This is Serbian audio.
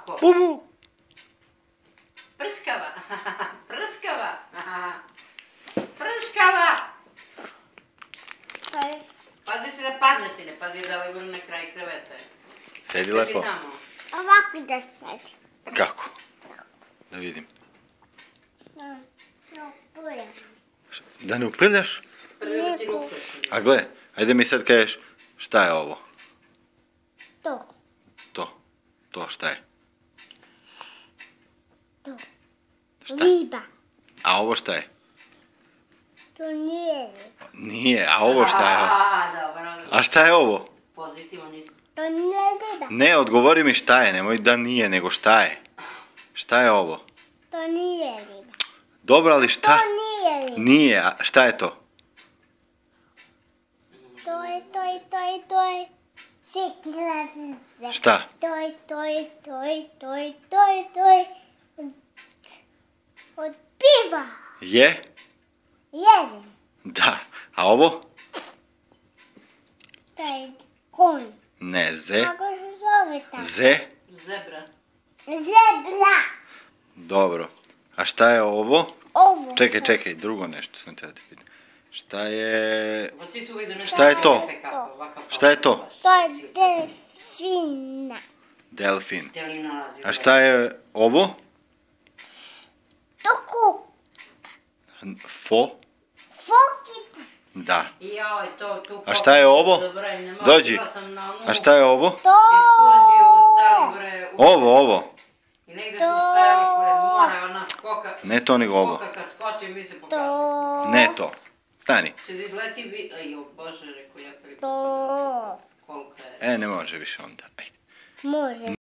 polako. Bubu. Prskava. Prskava. Prskava. Pazi se da padne si, ne pazi da ovaj na kraj kreveta. Sedi lepo. Ovako da sedi. Kako? Da vidim. Da ne uprljaš? Prljava ti ruke. A gle, ajde mi sad kažeš šta je ovo? To. To šta je? To. Šta? Riba. A ovo šta je? To nije riba. Nije, a ovo šta je? Dobro. A šta je ovo? Pozitivno nisi. To nije riba. Ne, odgovori mi šta je, nemoj da nije, nego šta je? Šta je ovo? To nije riba. Dobro, ali šta? To nije riba. Nije, a šta je to? To je. Sjetila. Šta? To je. Od piva. Je? Jedan. Da. A ovo? To je konj. Ne, ze. Kako se zove tako? Ze? Zebra. Zebra. Dobro. A šta je ovo? Ovo. Čekaj, drugo nešto sam te da ti pitam. Šta je... Šta je to? Šta je to? To je delfina. Delfin. A šta je ovo? To kuk. Fokita. Da. A A šta je ovo? Dođi. A šta je ovo? To. Ovo. I negde smo stajali pored mora, ona skoka. Ne to, nego ovo. Skoka kad skoči, mi se pokažemo. To. Ne to. Stani. Če da izleti bi... Ajo, Bože, rekao ja prvi. To. Kolika je. Ne može više onda. Ajde. Može.